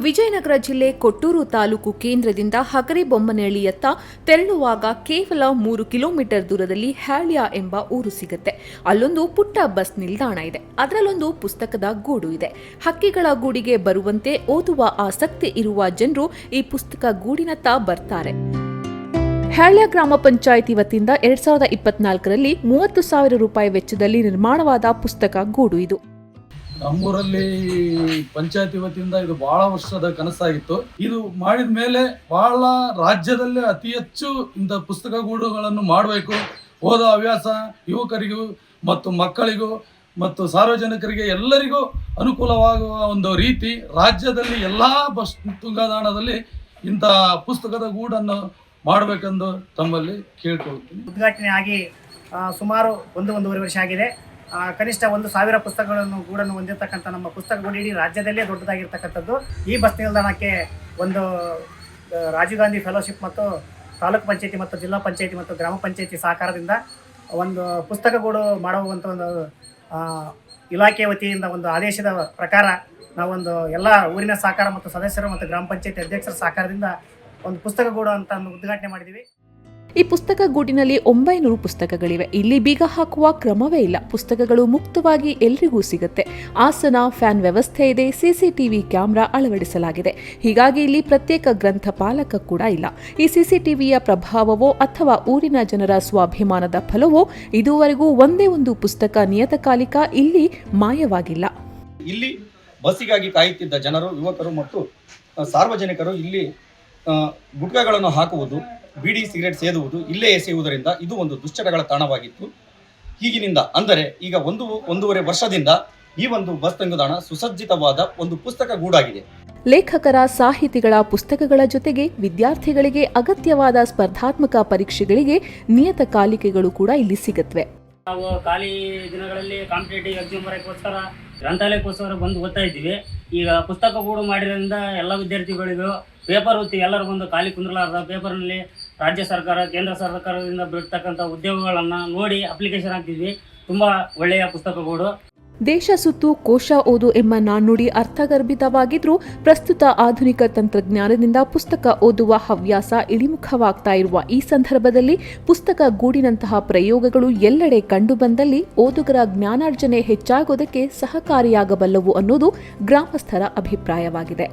ವಿಜಯನಗರ ಜಿಲ್ಲೆ ಕೊಟ್ಟೂರು ತಾಲೂಕು ಕೇಂದ್ರದಿಂದ ಹಗರಿಬೊಮ್ಮನಹಳ್ಳಿಯತ್ತ ತೆರಳುವಾಗ ಕೇವಲ 3 ಕಿಲೋಮೀಟರ್ ದೂರದಲ್ಲಿ ಹ್ಯಾಳ್ಯ ಎಂಬ ಊರು ಸಿಗುತ್ತೆ. ಅಲ್ಲೊಂದು ಪುಟ್ಟ ಬಸ್ ನಿಲ್ದಾಣ ಇದೆ. ಅದರಲ್ಲೊಂದು ಪುಸ್ತಕದ ಗೂಡು ಇದೆ. ಹಕ್ಕಿಗಳ ಗೂಡಿಗೆ ಬರುವಂತೆ ಓದುವ ಆಸಕ್ತಿ ಇರುವ ಜನರು ಈ ಪುಸ್ತಕ ಗೂಡಿನತ್ತ ಬರ್ತಾರೆ. ಹ್ಯಾಳ್ಯ ಗ್ರಾಮ ಪಂಚಾಯಿತಿ ವತಿಯಿಂದ 2024ರಲ್ಲಿ 30,000 ರೂಪಾಯಿ ವೆಚ್ಚದಲ್ಲಿ ನಿರ್ಮಾಣವಾದ ಪುಸ್ತಕ ಗೂಡು ಇದು. ನಮ್ಮೂರಲ್ಲಿ ಪಂಚಾಯತಿ ವತಿಯಿಂದ ಇದು ಬಹಳ ವರ್ಷದ ಕನಸಾಗಿತ್ತು. ಇದು ಮಾಡಿದ ಮೇಲೆ ಬಹಳ ರಾಜ್ಯದಲ್ಲೇ ಅತಿ ಹೆಚ್ಚು ಇಂಥ ಪುಸ್ತಕ ಗೂಡುಗಳನ್ನು ಮಾಡಬೇಕು. ಓದೋ ಹವ್ಯಾಸ ಯುವಕರಿಗೂ ಮತ್ತು ಮಕ್ಕಳಿಗೂ ಮತ್ತು ಸಾರ್ವಜನಿಕರಿಗೆ ಎಲ್ಲರಿಗೂ ಅನುಕೂಲವಾಗುವ ಒಂದು ರೀತಿ ರಾಜ್ಯದಲ್ಲಿ ಎಲ್ಲ ಬಸ್ ತುಂಗಾದಾಣದಲ್ಲಿ ಇಂಥ ಪುಸ್ತಕದ ಗೂಡನ್ನು ಮಾಡಬೇಕೆಂದು ತಮ್ಮಲ್ಲಿ ಕೇಳ್ಕೊಳ್ತೀನಿ. ಉದ್ಘಾಟನೆ ಆಗಿ ಸುಮಾರು 1-1.5 ವರ್ಷ ಆಗಿದೆ. ಕನಿಷ್ಠ 1,000 ಪುಸ್ತಕಗಳನ್ನು ಗೂಡನ್ನು ಹೊಂದಿರತಕ್ಕಂಥ ನಮ್ಮ ಪುಸ್ತಕ ಗೂಡು ಇಡೀ ರಾಜ್ಯದಲ್ಲೇ ದೊಡ್ಡದಾಗಿರ್ತಕ್ಕಂಥದ್ದು. ಈ ಬಸ್ ನಿಲ್ದಾಣಕ್ಕೆ ಒಂದು ರಾಜೀವ್ ಗಾಂಧಿ ಫೆಲೋಶಿಪ್ ಮತ್ತು ತಾಲೂಕು ಪಂಚಾಯತಿ ಮತ್ತು ಜಿಲ್ಲಾ ಪಂಚಾಯತಿ ಮತ್ತು ಗ್ರಾಮ ಪಂಚಾಯತಿ ಸಹಕಾರದಿಂದ ಒಂದು ಪುಸ್ತಕ ಗೂಡು ಮಾಡುವಂಥ ಒಂದು ಇಲಾಖೆ ವತಿಯಿಂದ ಒಂದು ಆದೇಶದ ಪ್ರಕಾರ ನಾವೊಂದು ಎಲ್ಲ ಊರಿನ ಸಹಕಾರ ಮತ್ತು ಸದಸ್ಯರು ಮತ್ತು ಗ್ರಾಮ ಪಂಚಾಯತಿ ಅಧ್ಯಕ್ಷರ ಸಹಕಾರದಿಂದ ಒಂದು ಪುಸ್ತಕ ಗೂಡು ಅಂತ ಉದ್ಘಾಟನೆ ಮಾಡಿದ್ದೀವಿ. ಈ ಪುಸ್ತಕ ಗೂಡಿನಲ್ಲಿ 900 ಪುಸ್ತಕಗಳಿವೆ. ಇಲ್ಲಿ ಬೀಗ ಹಾಕುವ ಕ್ರಮವೇ ಇಲ್ಲ. ಪುಸ್ತಕಗಳು ಮುಕ್ತವಾಗಿ ಎಲ್ರಿಗೂ ಸಿಗುತ್ತೆ. ಆಸನ, ಫ್ಯಾನ್ ವ್ಯವಸ್ಥೆ ಇದೆ. ಸಿಸಿಟಿವಿ ಕ್ಯಾಮೆರಾ ಅಳವಡಿಸಲಾಗಿದೆ. ಹೀಗಾಗಿ ಇಲ್ಲಿ ಪ್ರತ್ಯೇಕ ಗ್ರಂಥಪಾಲಕ ಕೂಡ ಇಲ್ಲ. ಈ ಸಿಸಿಟಿವಿಯ ಪ್ರಭಾವವೋ ಅಥವಾ ಊರಿನ ಜನರ ಸ್ವಾಭಿಮಾನದ ಫಲವೋ ಇದುವರೆಗೂ ಒಂದೇ ಒಂದು ಪುಸ್ತಕ ನಿಯತಕಾಲಿಕ ಇಲ್ಲಿ ಮಾಯವಾಗಿಲ್ಲ. ಇಲ್ಲಿ ಬಸ್ಸಿಗಾಗಿ ಕಾಯುತ್ತಿದ್ದ ಜನರು, ಯುವಕರು ಮತ್ತು ಸಾರ್ವಜನಿಕರು ಇಲ್ಲಿ ಗುಟ್ಕಾಗಳನ್ನು ಹಾಕುವುದು, ಬೀಡಿ ಸಿಗರೇಟ್ ಸೇದುವುದು, ಇಲ್ಲೇ ಎಸೆಯುವುದರಿಂದ ಇದು ಒಂದು ದುಶ್ಚಟಗಳ ತಾಣವಾಗಿತ್ತು. ಹೀಗಿನಿಂದ ಅಂದರೆ ಈಗ 1-1.5 ವರ್ಷದಿಂದ ಈ ಒಂದು ಬಸ್ ತಂಗುದಾಣ ಸುಸಜ್ಜಿತವಾದ ಒಂದು ಪುಸ್ತಕ ಗೂಡಾಗಿದೆ. ಲೇಖಕರ, ಸಾಹಿತಿಗಳ ಪುಸ್ತಕಗಳ ಜೊತೆಗೆ ವಿದ್ಯಾರ್ಥಿಗಳಿಗೆ ಅಗತ್ಯವಾದ ಸ್ಪರ್ಧಾತ್ಮಕ ಪರೀಕ್ಷೆಗಳಿಗೆ ನಿಯತಕಾಲಿಕೆಗಳು ಕೂಡ ಇಲ್ಲಿ ಸಿಗುತ್ತವೆ. ನಾವು ಖಾಲಿ ದಿನಗಳಲ್ಲಿ ಕಾಂಪಿಟೇಟಿವ್ ಎಕ್ಸಾಮ್ ಬರೋಕ್ಕೋಸ್ಕರ ಗ್ರಂಥಾಲಯಕ್ಕೋಸ್ಕರ ಬಂದು ಓದ್ತಾ ಇದ್ದೀವಿ. ಈಗ ಪುಸ್ತಕ ಗೂಡು ಮಾಡಿರೋದ್ರಿಂದ ಎಲ್ಲ ವಿದ್ಯಾರ್ಥಿಗಳಿಗೂ ಪೇಪರ್ ಓದ್ತಿ ಎಲ್ಲರೂ ಬಂದು ಖಾಲಿ ಕುಂದ್ರಲಾರ್ದ ಪೇಪರ್ನಲ್ಲಿ ರಾಜ್ಯ ಸರ್ಕಾರ, ಕೇಂದ್ರ ಸರ್ಕಾರದಿಂದ ಬಿಡ್ತಕ್ಕಂಥ ಉದ್ಯೋಗಗಳನ್ನು ನೋಡಿ ಅಪ್ಲಿಕೇಶನ್ ಹಾಕ್ತಿದ್ವಿ. ತುಂಬ ಒಳ್ಳೆಯ ಪುಸ್ತಕ ಗೂಡು. ದೇಶ ಸುತ್ತು ಕೋಶ ಓದು ಎಂಬ ನಾಣ್ಣುಡಿ ಅರ್ಥಗರ್ಭಿತವಾಗಿದ್ರೂ ಪ್ರಸ್ತುತ ಆಧುನಿಕ ತಂತ್ರಜ್ಞಾನದಿಂದ ಪುಸ್ತಕ ಓದುವ ಹವ್ಯಾಸ ಇಳಿಮುಖವಾಗ್ತಾ ಇರುವ ಈ ಸಂದರ್ಭದಲ್ಲಿ ಪುಸ್ತಕ ಗೂಡಿನಂತಹ ಪ್ರಯೋಗಗಳು ಎಲ್ಲೆಡೆ ಕಂಡುಬಂದಲ್ಲಿ ಓದುಗರ ಜ್ಞಾನಾರ್ಜನೆ ಹೆಚ್ಚಾಗೋದಕ್ಕೆ ಸಹಕಾರಿಯಾಗಬಲ್ಲವು ಅನ್ನೋದು ಗ್ರಾಮಸ್ಥರ ಅಭಿಪ್ರಾಯವಾಗಿದೆ.